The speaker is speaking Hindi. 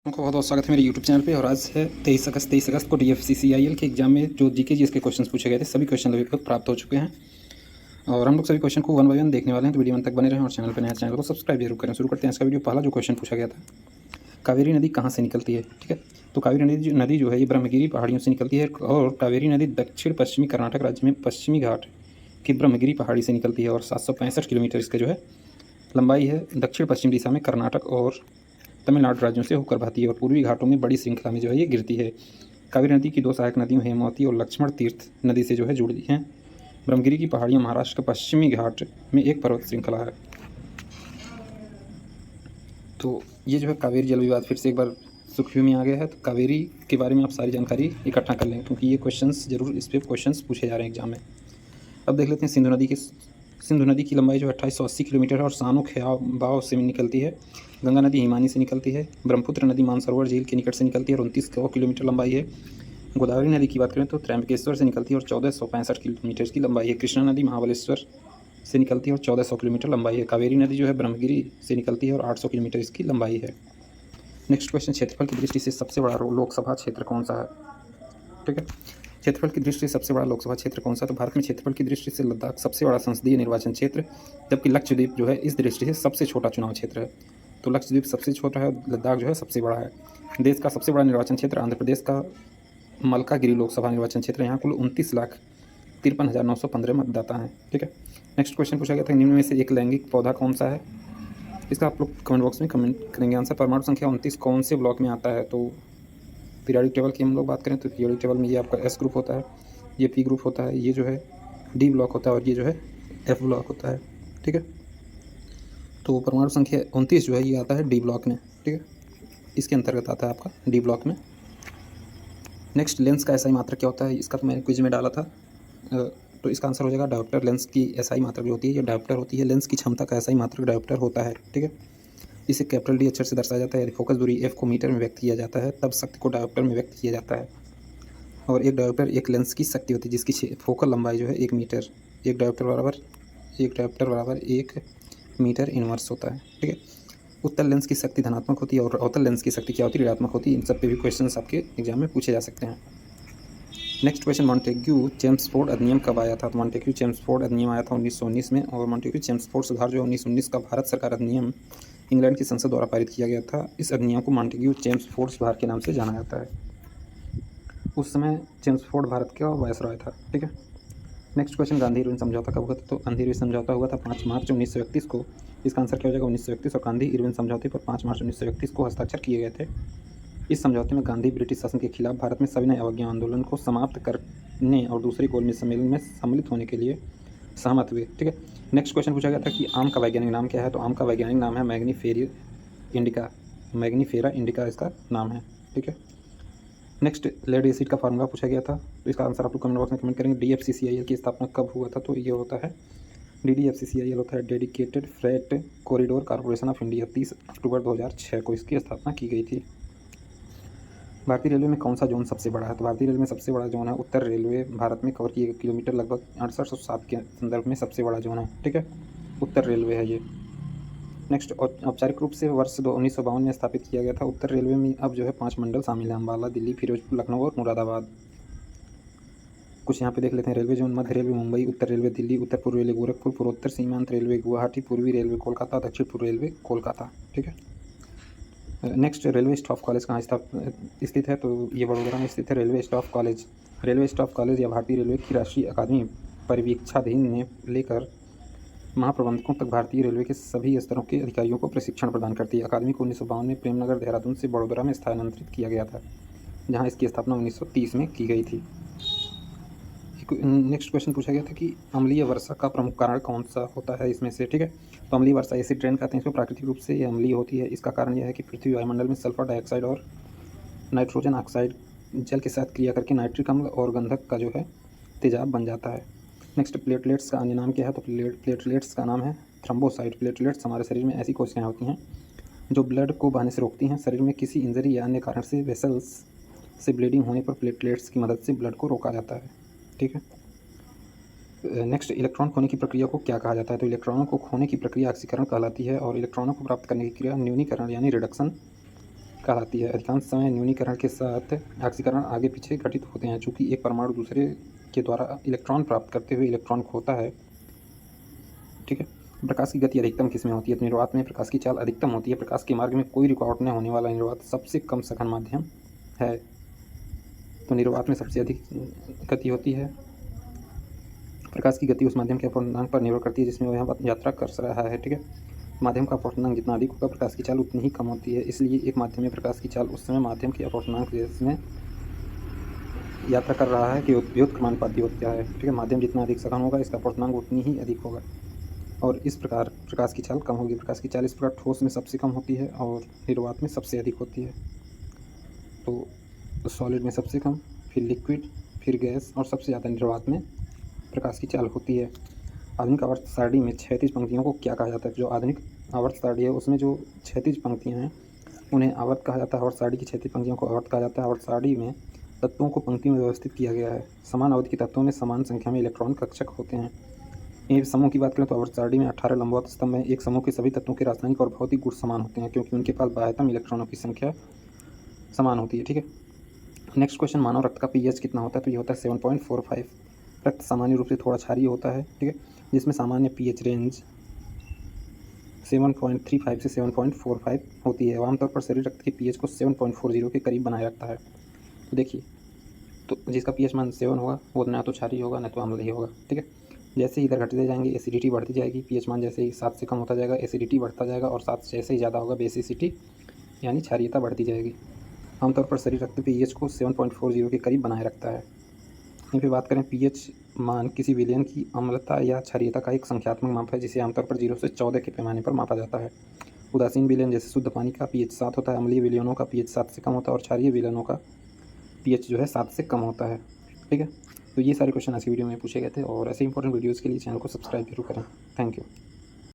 आपको बहुत बहुत स्वागत है मेरे यूट्यूब चैनल पे। और आज है 23 अगस्त को DFCCIL के एग्जाम में जो जीके जीएस के क्वेश्चन पूछे गए थे, सभी क्वेश्चन अभी तक प्राप्त हो चुके हैं और हम लोग सभी क्वेश्चन को वन बाय वन देखने वाले हैं। तो वीडियो अंत तक बने रहें और चैनल पर नया चैनल को सब्सक्राइब जरूर करें। शुरू करते हैं इसका वीडियो। पहला जो क्वेश्चन पूछा गया था, कावेरी नदी कहाँ से निकलती है? ठीक है, तो कावेरी नदी जो है ये ब्रह्मगिरी पहाड़ियों से निकलती है और कावेरी नदी दक्षिण पश्चिमी कर्नाटक राज्य में पश्चिमी घाट की ब्रह्मगिरी पहाड़ी से निकलती है और 765 किलोमीटर इसका जो है लंबाई है। दक्षिण पश्चिम दिशा में कर्नाटक और तमिलनाडु राज्यों से होकर बहती है और पूर्वी घाटों में बड़ी श्रृंखला में जो है ये गिरती है। कावेरी नदी की दो सहायक नदियों हेमावती और लक्ष्मण तीर्थ नदी से जो है जुड़ी हैं। ब्रह्मगिरी की पहाड़ियाँ महाराष्ट्र के पश्चिमी घाट में एक पर्वत श्रृंखला है। तो ये जो है कावेरी जल विवाद फिर से एक बार सुर्खियों में आ गया है। तो कावेरी के बारे में आप सारी जानकारी इकट्ठा कर लें क्योंकि ये क्वेश्चंस जरूर इस पर क्वेश्चंस पूछे जा रहे हैं एग्जाम में। अब देख लेते हैं सिंधु नदी की लंबाई जो 2880 किलोमीटर है और सानो ख्याबाव से निकलती है। गंगा नदी हिमानी से निकलती है। ब्रह्मपुत्र नदी मानसरोवर झील के निकट से निकलती है और 29 किलोमीटर लंबाई है। गोदावरी नदी की बात करें तो त्र्यंबकेश्वर से निकलती है और 1465 किलोमीटर की लंबाई है। कृष्णा नदी महाबलेश्वर से निकलती है और 1400 किलोमीटर लंबाई है। कावेरी नदी जो है ब्रह्मगिरी से निकलती है और 800 किलोमीटर इसकी लंबाई है। नेक्स्ट क्वेश्चन, क्षेत्रफल की दृष्टि से सबसे बड़ा लोकसभा क्षेत्र कौन सा है? ठीक है, क्षेत्रफल की दृष्टि से सबसे बड़ा लोकसभा क्षेत्र कौन सा? तो भारत में क्षेत्रफल की दृष्टि से लद्दाख सबसे बड़ा संसदीय निर्वाचन क्षेत्र, जबकि लक्षद्वीप जो है इस दृष्टि से सबसे छोटा चुनाव क्षेत्र है। तो लक्षद्वीप सबसे छोटा है, लद्दाख जो है सबसे बड़ा है। देश का सबसे बड़ा निर्वाचन क्षेत्र आंध्र प्रदेश का मलकागिरी लोकसभा निर्वाचन क्षेत्र। यहाँ कुल 29,53,915 मतदाता हैं। ठीक है, नेक्स्ट क्वेश्चन पूछा गया था, निम्न में से एक लैंगिक पौधा कौन सा है? इसका आप लोग कमेंट बॉक्स में कमेंट करेंगे आंसर। परमाणु संख्या 29 कौन से ब्लॉक में आता है? तो पीरियोडिक टेबल की हम लोग बात करें तो पीरियोडिक टेबल में ये आपका एस ग्रुप होता है, ये पी ग्रुप होता है, ये जो है डी ब्लॉक होता है और ये जो है एफ ब्लॉक होता है। ठीक है, तो परमाणु संख्या 29 जो है ये आता है डी ब्लॉक में। ठीक है, इसके अंतर्गत आता है आपका डी ब्लॉक में। नेक्स्ट, लेंस का एसआई मात्रक क्या होता है? इसका तो मैंने क्विज में डाला था, तो इसका आंसर हो जाएगा डायोप्टर। लेंस की एसआई मात्रक जो होती है ये डायोप्टर होती है। लेंस की क्षमता का एसआई मात्रक डायोप्टर होता है। ठीक है, इसे कैपिटल डी अक्षर से दर्शाया जाता है। यदि फोकस दूरी एफ को मीटर में व्यक्त किया जाता है तब शक्ति को डायोप्टर में व्यक्त किया जाता है। और एक डायोप्टर एक लेंस की शक्ति होती है जिसकी फोकल लंबाई जो है 1 मीटर। एक डायोप्टर बराबर 1 मीटर इनवर्स होता है। ठीक है, उत्तल लेंस की शक्ति धनात्मक होती है और अवतल लेंस की शक्ति क्या होती है? ऋणात्मक होती है। इन सब पे भी क्वेश्चंस आपके एग्जाम में पूछे जा सकते हैं। नेक्स्ट क्वेश्चन, मॉन्टेग्यू चेम्सफोर्ड अधिनियम कब आया था? तो मॉन्टेग्यू चेम्सफोर्ड अधिनियम आया था 1919 में। और मॉन्टेग्यू चेम्सफोर्ड सुधार जो 1919 का भारत सरकार अधिनियम इंग्लैंड की संसद द्वारा पारित किया गया था। इस अधिनियम को मॉन्टेग्यू चेम्सफोर्ड सुधार के नाम से जाना जाता है। उस समय चेम्सफोर्ड भारत का वायसरॉय था। ठीक है, नेक्स्ट क्वेश्चन, गांधी इरविन समझौता कब हुआ था? तो गांधी इरविन समझौता हुआ था 5 मार्च 1931 को। इसका आंसर क्या हो जाएगा? 1931। और गांधी इरविन समझौते पर 5 मार्च 1931 को हस्ताक्षर किए गए थे। इस समझौते में गांधी ब्रिटिश शासन के खिलाफ भारत में सविनय अवज्ञा आंदोलन को समाप्त करने और दूसरे गोलमेज सम्मेलन में सम्मिलित होने के लिए सहमत हुए। ठीक है, नेक्स्ट क्वेश्चन पूछा गया था कि आम का वैज्ञानिक नाम क्या है? तो आम का वैज्ञानिक नाम है मैग्नीफेरा इंडिका इसका नाम है। ठीक है, नेक्स्ट, लेड एसिड का फार्मूला पूछा गया था। तो इसका आंसर आप लोग कमेंट बॉक्स में कमेंट करेंगे। DFCCIL की स्थापना कब हुआ था? तो ये होता है DDFCCIL होता है dedicated freight corridor corporation of India. 30 अक्टूबर 2006 को इसकी स्थापना की गई थी। भारतीय रेलवे में कौन सा जोन सबसे बड़ा है? तो भारतीय रेलवे में सबसे बड़ा जोन है उत्तर रेलवे। भारत में कवर किए गए किलोमीटर लगभग 6807 के संदर्भ में सबसे बड़ा जोन है। ठीक है, उत्तर रेलवे है ये। नेक्स्ट, औपचारिक रूप से वर्ष 1952 में स्थापित किया गया था। उत्तर रेलवे में अब जो है 5 मंडल शामिल हैं, अम्बाला, दिल्ली, फिरोजपुर, लखनऊ और मुरादाबाद। कुछ यहाँ पे देख लेते हैं। रेलवे जोन: मध्य रेलवे मुंबई, उत्तर रेलवे दिल्ली, उत्तर पूर्व रेलवे गोरखपुर, पूर्वोत्तर सीमांत रेलवे गुवाहाटी, पूर्वी रेलवे कोलकाता, दक्षिण पूर्व रेलवे कोलकाता। ठीक है, नेक्स्ट, रेलवे स्टाफ कॉलेज कहाँ स्थित है? तो ये वडोदरा में स्थित है railway staff college. Railway staff college या भारतीय रेलवे की राष्ट्रीय अकादमी परिवीक्षाधीन ने लेकर महाप्रबंधकों तक भारतीय रेलवे के सभी स्तरों के अधिकारियों को प्रशिक्षण प्रदान करती है। अकादमी को 1952 में प्रेमनगर देहरादून से वडोदरा में स्थानांतरित किया गया था, जहां इसकी स्थापना 1930 में की गई थी। नेक्स्ट क्वेश्चन पूछा गया था कि अम्लीय वर्षा का प्रमुख कारण कौन सा होता है इसमें से? ठीक है, तो अम्लीय वर्षा एसिड रेन कहते हैं इसको। प्राकृतिक रूप से ये अम्लीय होती है। इसका कारण यह है कि पृथ्वी वायुमंडल में सल्फर डाइऑक्साइड और नाइट्रोजन ऑक्साइड जल के साथ क्रिया करके नाइट्रिक अम्ल और गंधक का जो है तेजाब बन जाता है। नेक्स्ट, प्लेटलेट्स का अन्य नाम क्या है? तो प्लेटलेट्स का नाम है थ्रोम्बोसाइट। प्लेटलेट्स हमारे शरीर में ऐसी कोशिकाएं होती हैं जो ब्लड को बहने से रोकती हैं। शरीर में किसी इंजरी या अन्य कारण से वेसल्स से ब्लीडिंग होने पर प्लेटलेट्स की मदद से ब्लड को रोका जाता है। ठीक है, नेक्स्ट, इलेक्ट्रॉन खोने की प्रक्रिया को क्या कहा जाता है? तो इलेक्ट्रॉनों को खोने की प्रक्रिया ऑक्सीकरण कहलाती है और इलेक्ट्रॉनों को प्राप्त करने की क्रिया न्यूनीकरण यानी रिडक्शन कहलाती है। अधिकांश समय न्यूनीकरण के साथ ऑक्सीकरण आगे पीछे घटित होते हैं। चूँकि एक परमाणु दूसरे के द्वारा इलेक्ट्रॉन प्राप्त करते हुए इलेक्ट्रॉन खोता है, ठीक है। प्रकाश की गति अधिकतम किसमें होती है? तो निर्वात में प्रकाश की चाल अधिकतम होती है। प्रकाश के मार्ग में कोई रुकावट न होने वाला निर्वात सबसे कम सघन माध्यम है। तो निर्वात में सबसे अधिक गति होती है। प्रकाश की गति उस माध्यम के अपवर्तनांक पर निर्भर करती है जिसमें वह यात्रा कर रहा है, ठीक है। माध्यम का अपवर्तनांक जितना अधिक होगा प्रकाश की चाल उतनी ही कम होती है। इसलिए एक माध्यम में प्रकाश की चाल उस समय माध्यम के अपवर्तनांक जिसमें यात्रा कर रहा है कि व्युत्क्रमानुपाती होता है, ठीक है। माध्यम जितना अधिक सघन होगा इसका अपवर्तनांक उतनी ही अधिक होगा और इस प्रकार प्रकाश की चाल कम होगी। प्रकाश की चाल इस प्रकार ठोस में सबसे कम होती है और निर्वात में सबसे अधिक होती है। तो सॉलिड में सबसे कम, फिर लिक्विड, फिर गैस और सबसे ज़्यादा निर्वात में प्रकाश की चाल होती है। आधुनिक आवर्त सारणी में क्षैतिज पंक्तियों को क्या कहा जाता है? जो आधुनिक आवर्त सारणी है उसमें जो क्षैतिज पंक्तियाँ हैं उन्हें आवर्त कहा जाता है। आवर्त सारणी की क्षैतिज पंक्तियों को आवर्त कहा जाता है। आवर्त सारणी में तत्वों को पंक्तियों में व्यवस्थित किया गया है। समान अवधि के तत्वों में समान संख्या में इलेक्ट्रॉन कक्षक होते हैं। एक समूह की बात करें तो आवर्त सारणी में 18 लंबवत स्तंभ हैं। एक समूह के सभी तत्वों के रासायनिक और भौतिक गुण समान होते हैं क्योंकि उनके पास बाह्यतम इलेक्ट्रॉनों की संख्या समान होती है, ठीक है। नेक्स्ट क्वेश्चन, मानव रक्त का पीएच कितना होता है? तो ये होता है 7.45। रक्त सामान्य रूप से थोड़ा क्षारीय होता है, ठीक है, जिसमें सामान्य पीएच रेंज 7.35 से 7.45 होती है। आमतौर पर शरीर रक्त के पीएच को 7.40 के करीब बनाए रखता है। तो देखिए, तो जिसका पीएच मान 7 होगा वो ना तो क्षारीय होगा ना तो अम्लीय होगा, ठीक है। जैसे ही इधर घटते जाएंगे एसिडिटी बढ़ती जाएगी। पीएच मान जैसे ही 7 से कम होता जाएगा एसिडिटी बढ़ता जाएगा और 7 से जैसे ही ज़्यादा होगा बेसिसिटी यानी क्षारीयता बढ़ती जाएगी। आमतौर पर शरीर रक्त पीएच को 7.40 के करीब बनाए रखता है। यहीं पे बात करें, पीएच मान किसी विलयन की अम्लता या क्षारीयता का एक संख्यात्मक माप है जिसे आमतौर पर 0 से 14 के पैमाने पर मापा जाता है। उदासीन विलयन जैसे शुद्ध पानी का पीएच 7 होता है। अम्लीय विलयनों का पीएच 7 से कम होता है और क्षारीय विलयनों का पीएच जो है 7 से कम होता है, ठीक है। तो ये सारे क्वेश्चन आज की वीडियो में पूछे गए थे और ऐसे इंपॉर्टेंट वीडियोज़ के लिए चैनल को सब्सक्राइब जरूर करें। Thank you.